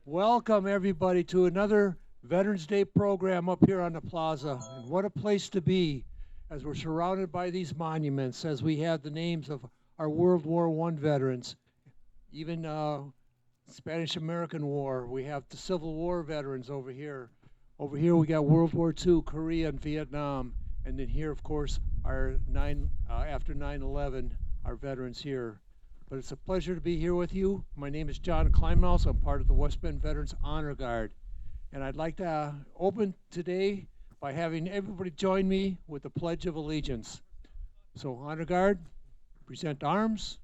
Welcome, everybody, to another Veterans Day program up here on the plaza. And what a place to be as we're surrounded by these monuments, as we have the names of our World War I veterans, even Spanish American War. We have the Civil War veterans over here. Over here, we got World War II, Korea, and Vietnam. And then here, of course, our after 9/11, our veterans here. But it's a pleasure to be here with you. My name is John Kleinmaus. I'm part of the West Bend Veterans Honor Guard. And I'd like to open today by having everybody join me with the Pledge of Allegiance. So, Honor Guard, present arms.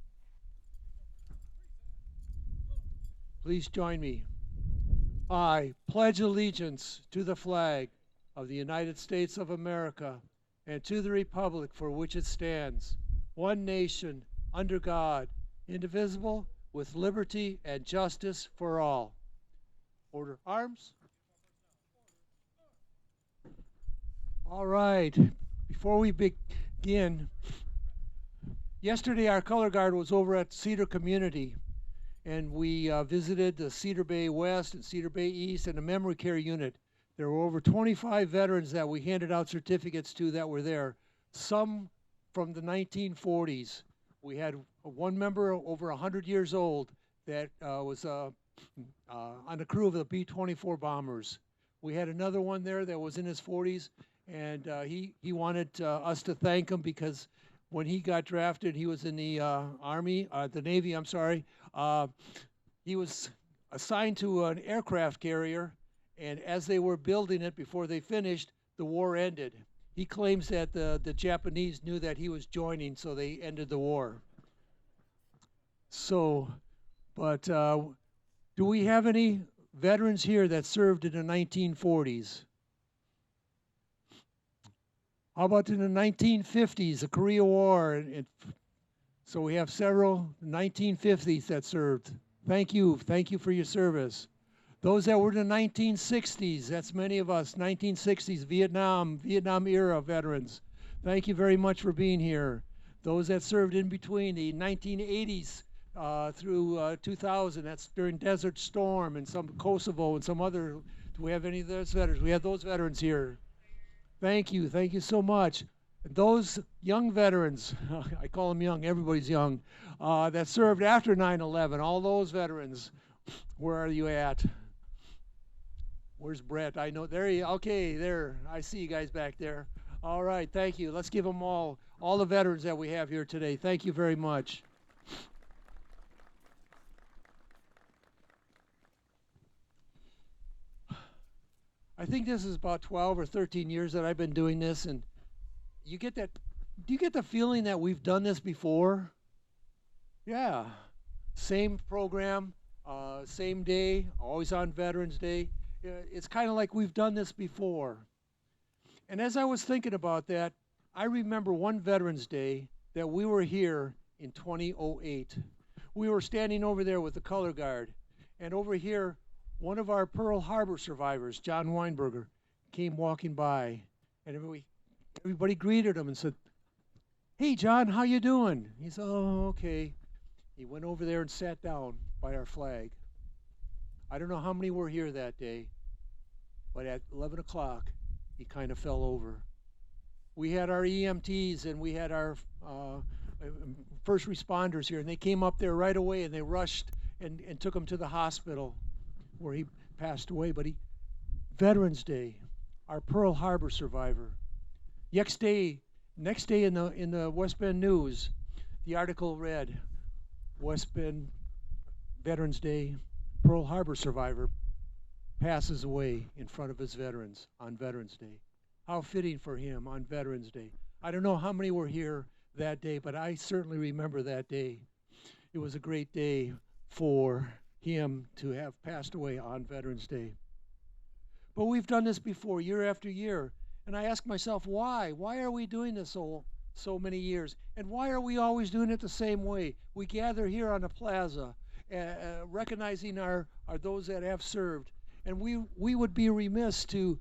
Please join me. I pledge allegiance to the flag of the United States of America and to the republic for which it stands, one nation, under God, indivisible, with liberty and justice for all. Order arms. All right. Before we begin, yesterday our color guard was over at Cedar Community, and we visited the Cedar Bay West and Cedar Bay East and the memory care unit. There were over 25 veterans that we handed out certificates to that were there, some from the 1940s. We had one member over 100 years old that was on the crew of the B-24 bombers. We had another one there that was in his 40s, and he wanted us to thank him because when he got drafted, he was in the the Navy, I'm sorry. He was assigned to an aircraft carrier, and as they were building it before they finished, the war ended. He claims that the Japanese knew that he was joining, so they ended the war. So, but do we have any veterans here that served in the 1940s? How about in the 1950s, the Korea War? So we have several 1950s that served. Thank you for your service. Those that were in the 1960s, that's many of us, 1960s, Vietnam era veterans. Thank you very much for being here. Those that served in between the 1980s through 2000, that's during Desert Storm and some Kosovo and some other, do we have any of those veterans? We have those veterans here. Thank you so much. Those young veterans, I call them young, everybody's young, that served after 9/11, all those veterans, where are you at? Where's Brett? I know, there you, okay, there, I see you guys back there. All right, thank you. Let's give them all the veterans that we have here today. Thank you very much. I think this is about 12 or 13 years that I've been doing this, and you get that, do you get the feeling that we've done this before? Yeah, same program, same day, always on Veterans Day. It's kind of like we've done this before. And as I was thinking about that, I remember one Veterans Day that we were here in 2008. We were standing over there with the color guard, and over here, one of our Pearl Harbor survivors, John Weinberger, came walking by, and everybody greeted him and said, "Hey, John, how you doing?" He said, "Oh, okay." He went over there and sat down by our flag. I don't know how many were here that day, but at 11 o'clock, he kind of fell over. We had our EMTs and we had our first responders here, and they came up there right away, and they rushed and took him to the hospital where he passed away. But Veterans Day, our Pearl Harbor survivor. Next day in the West Bend News, the article read, West Bend Veterans Day, Pearl Harbor survivor passes away in front of his veterans on Veterans Day. How fitting for him on Veterans Day. I don't know how many were here that day, but I certainly remember that day. It was a great day for him to have passed away on Veterans Day. But we've done this before, year after year, and I ask myself, why? Why are we doing this so many years? And why are we always doing it the same way? We gather here on the plaza, recognizing our those that have served, and we would be remiss to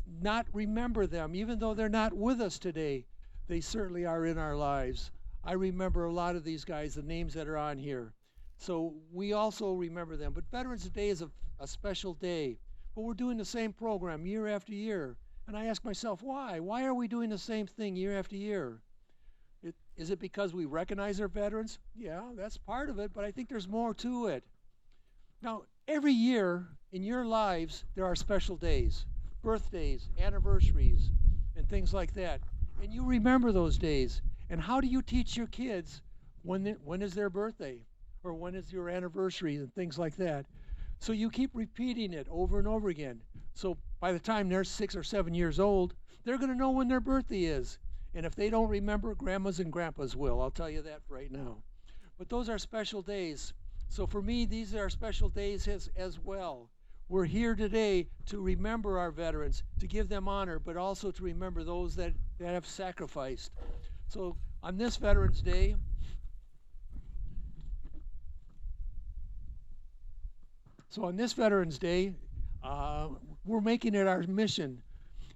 not remember them, even though they're not with us today. They certainly are in our lives. I remember a lot of these guys, the names that are on here. So we also remember them. But Veterans Day is a special day. But we're doing the same program year after year. And I ask myself, why? Why are we doing the same thing year after year? Is it because we recognize our veterans? Yeah, that's part of it, but I think there's more to it. Now, every year in your lives, there are special days, birthdays, anniversaries, and things like that. And you remember those days. And how do you teach your kids when is their birthday? Or when is your anniversary and things like that? So you keep repeating it over and over again. So by the time they're 6 or 7 years old, they're going to know when their birthday is. And if they don't remember, grandmas and grandpas will. I'll tell you that right now. But those are special days. So for me, these are special days as well. We're here today to remember our veterans, to give them honor, but also to remember those that have sacrificed. So on this Veterans Day, we're making it our mission.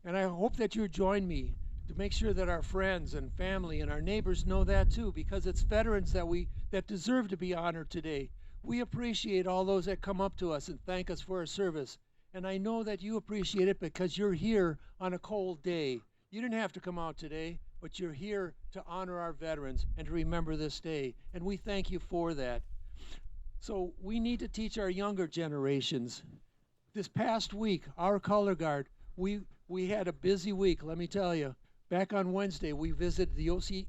And I hope that you join me to make sure that our friends and family and our neighbors know that too, because it's veterans that deserve to be honored today. We appreciate all those that come up to us and thank us for our service. And I know that you appreciate it because you're here on a cold day. You didn't have to come out today, but you're here to honor our veterans and to remember this day. And we thank you for that. So we need to teach our younger generations. This past week, our color guard, we had a busy week, let me tell you. Back on Wednesday, we visited the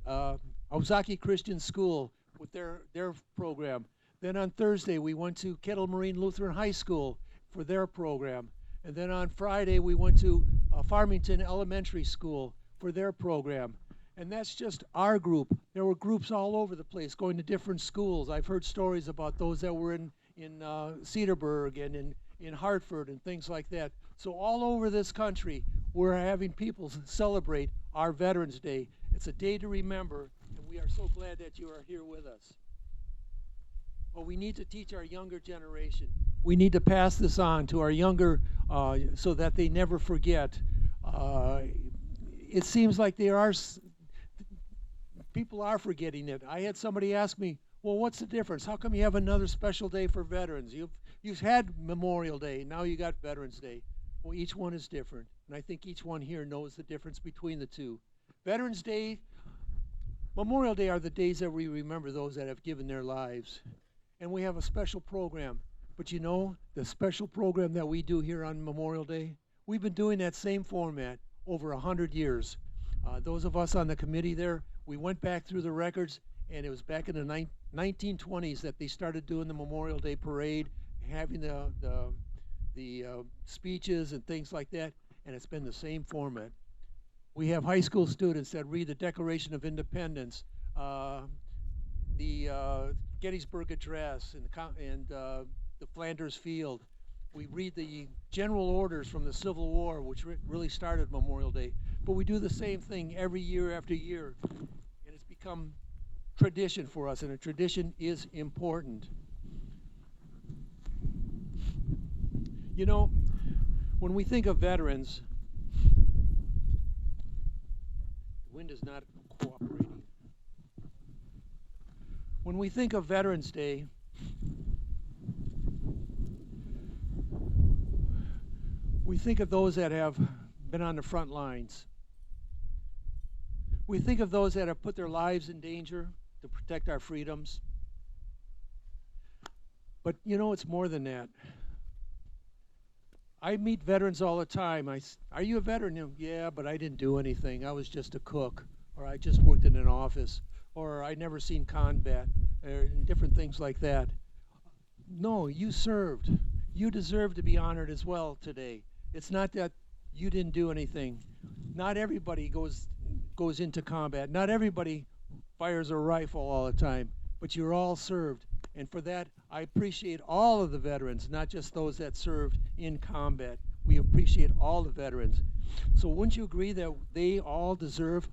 Ozaki Christian School with their program. Then on Thursday, we went to Kettle Marine Lutheran High School for their program. And then on Friday, we went to Farmington Elementary School for their program. And that's just our group. There were groups all over the place going to different schools. I've heard stories about those that were in Cedarburg and in Hartford and things like that. So all over this country, we're having people celebrate our Veterans Day. It's a day to remember, and we are so glad that you are here with us. But we need to teach our younger generation. We need to pass this on to our younger so that they never forget. It seems like people are forgetting it. I had somebody ask me, well, what's the difference? How come you have another special day for veterans? You've had Memorial Day, now you got Veterans Day. Well, each one is different, and I think each one here knows the difference between the two. Veterans Day, Memorial Day are the days that we remember those that have given their lives. And we have a special program. But you know, the special program that we do here on Memorial Day, we've been doing that same format over 100 years. Those of us on the committee there, we went back through the records, and it was back in the 1920s that they started doing the Memorial Day parade, having the speeches and things like that, and it's been the same format. We have high school students that read the Declaration of Independence, the Gettysburg Address, and the Flanders Field. We read the general orders from the Civil War, which really started Memorial Day. But we do the same thing every year after year, and it's become tradition for us, and a tradition is important. You know, when we think of veterans, the wind is not cooperating. When we think of Veterans Day, we think of those that have been on the front lines. We think of those that have put their lives in danger to protect our freedoms. But you know, it's more than that. I meet veterans all the time. Are you a veteran? Yeah, but I didn't do anything. I was just a cook, or I just worked in an office, or I never seen combat, or different things like that. No, you served. You deserve to be honored as well today. It's not that you didn't do anything. Not everybody goes into combat. Not everybody fires a rifle all the time, but you're all served. And for that, I appreciate all of the veterans, not just those that served in combat. We appreciate all the veterans. So wouldn't you agree that they all deserve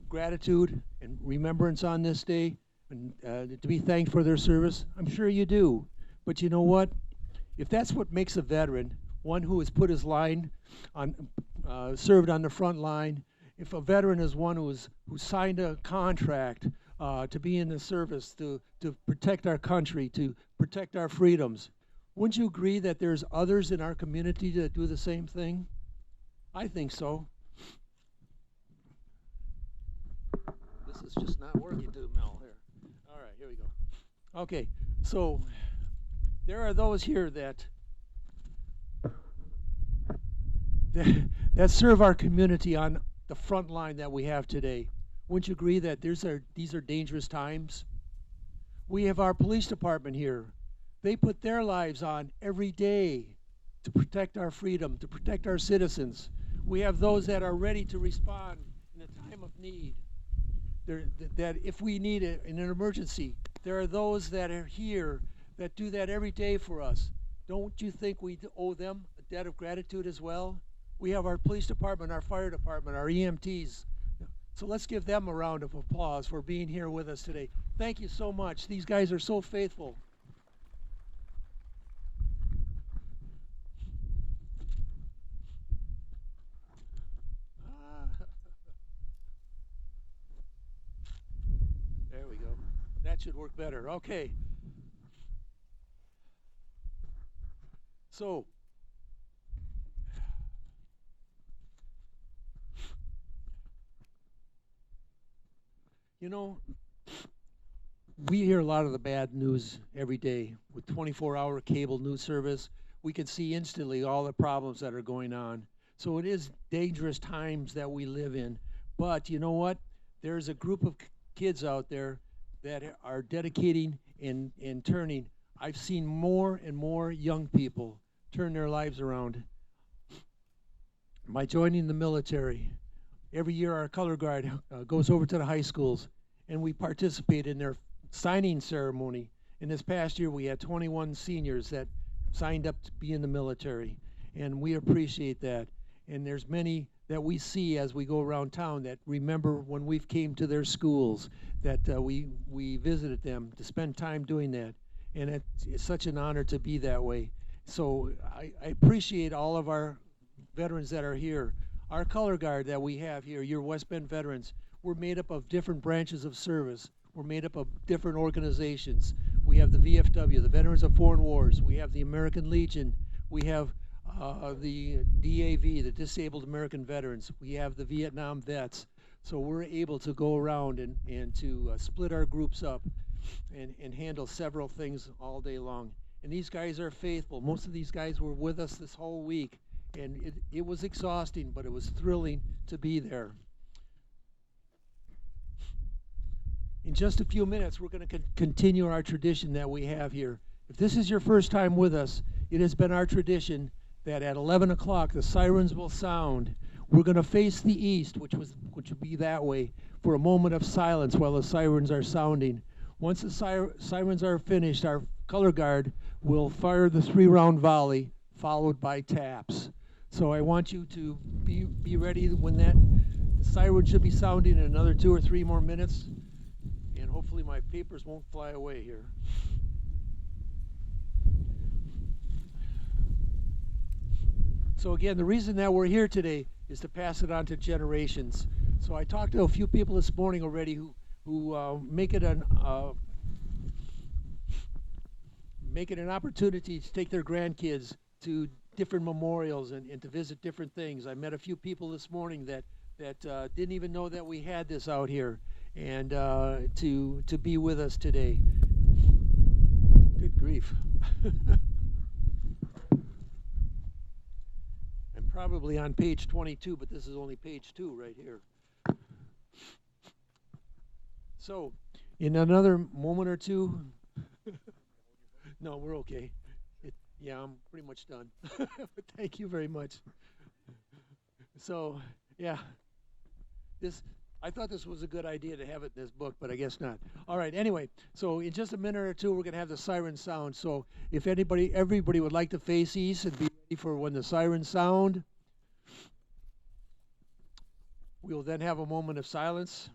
gratitude and remembrance on this day, and to be thanked for their service? I'm sure you do. But you know what? If that's what makes a veteran, one who has put his line on, served on the front line, if a veteran is one who signed a contract to be in the service, to protect our country, to protect our freedoms. Wouldn't you agree that there's others in our community that do the same thing? I think so. This is just not working too, Mel. Here. All right, here we go. Okay, so there are those here that serve our community on the front line that we have today. Wouldn't you agree that these are dangerous times? We have our police department here. They put their lives on every day to protect our freedom, to protect our citizens. We have those that are ready to respond in a time of need. That if we need it in an emergency, there are those that are here that do that every day for us. Don't you think we owe them a debt of gratitude as well? We have our police department, our fire department, our EMTs. So let's give them a round of applause for being here with us today. Thank you so much. These guys are so faithful. There we go. That should work better. Okay. So, you know, we hear a lot of the bad news every day. With 24-hour cable news service, we can see instantly all the problems that are going on. So it is dangerous times that we live in. But you know what? There's a group of kids out there that are dedicating and turning. I've seen more and more young people turn their lives around by joining the military. Every year our color guard goes over to the high schools and we participate in their signing ceremony. And this past year we had 21 seniors that signed up to be in the military, and we appreciate that. And there's many that we see as we go around town that remember when we came to their schools, that we visited them to spend time doing that. And it's such an honor to be that way. So I appreciate all of our veterans that are here. Our color guard that we have here, your West Bend veterans, we're made up of different branches of service. We're made up of different organizations. We have the VFW, the Veterans of Foreign Wars. We have the American Legion. We have the DAV, the Disabled American Veterans. We have the Vietnam Vets. So we're able to go around and to split our groups up and handle several things all day long. And these guys are faithful. Most of these guys were with us this whole week. And it was exhausting, but it was thrilling to be there. In just a few minutes, we're going to continue our tradition that we have here. If this is your first time with us, it has been our tradition that at 11 o'clock the sirens will sound. We're going to face the east, which would be that way, for a moment of silence while the sirens are sounding. Once the sirens are finished, our color guard will fire the 3-round volley, followed by taps. So I want you to be ready when the siren should be sounding in another 2 or 3 more minutes. And hopefully my papers won't fly away here. So again, the reason that we're here today is to pass it on to generations. So I talked to a few people this morning already who make it an opportunity to take their grandkids to different memorials and to visit different things. I met a few people this morning that didn't even know that we had this out here, and to be with us today. Good grief. I'm probably on page 22, but this is only page 2 right here. So, in another moment or two, no, we're okay. Yeah, I'm pretty much done. But thank you very much. So, yeah, I thought this was a good idea to have it in this book, but I guess not. All right, anyway, so in just a minute or two, we're going to have the siren sound. So if everybody would like to face east and be ready for when the sirens sound, we'll then have a moment of silence.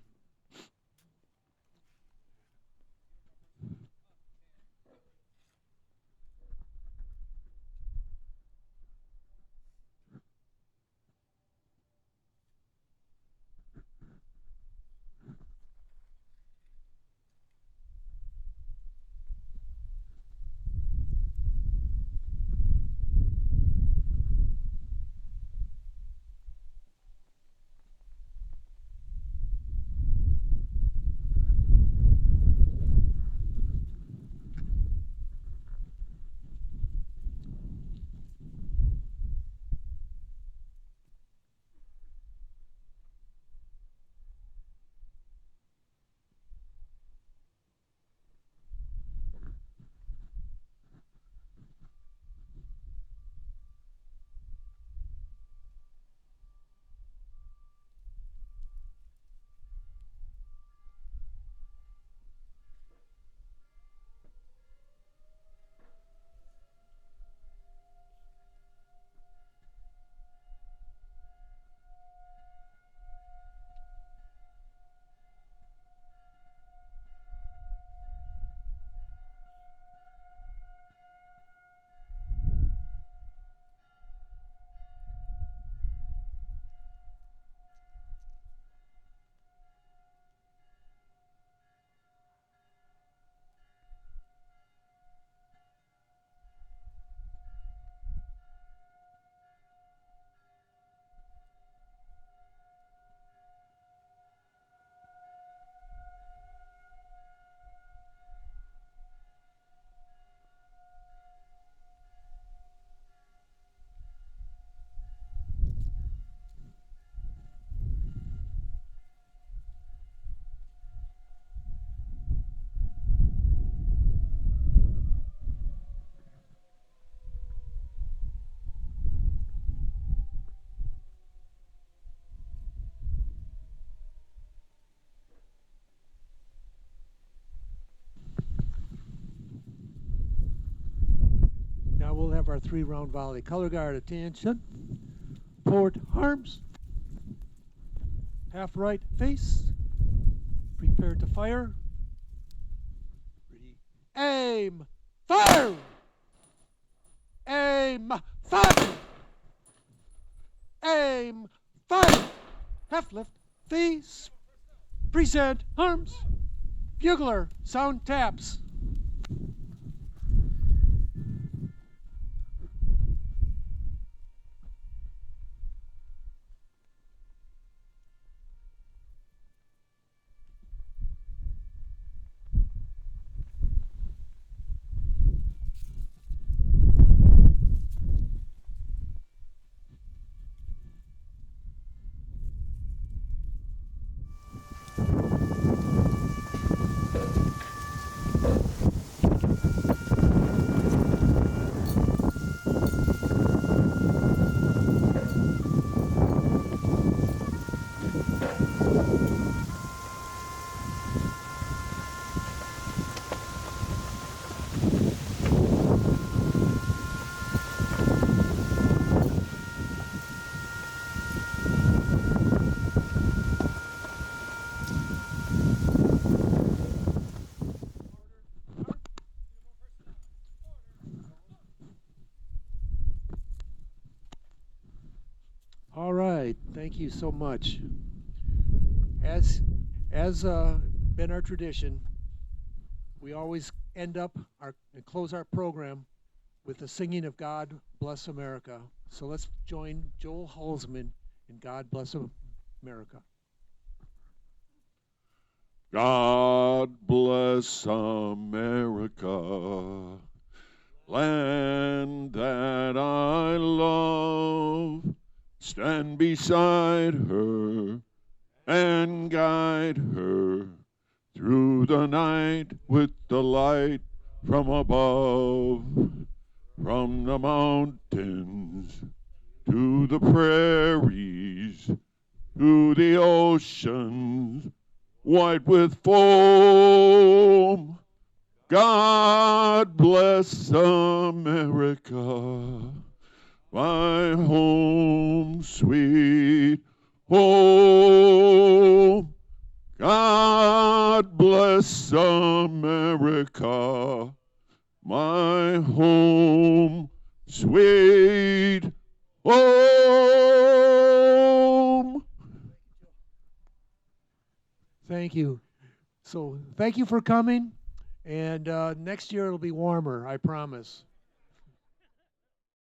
we'll have our 3-round volley. Color guard, attention. Port arms. Half right face. Prepare to fire. Ready. Aim. Fire! Aim. Fire! Aim. Fire! Half lift. Face. Present. Arms. Bugler. Sound taps. All right, thank you so much. As been our tradition, we always end up and close our program with the singing of God Bless America. So let's join Joel Halsman in God Bless America. God bless America, land that I love. Stand beside her and guide her through the night with the light from above. From the mountains to the prairies, to the oceans, white with foam. God bless America, my home, sweet home. God bless America, my home, sweet home. Thank you. So thank you for coming, and next year it'll be warmer, I promise.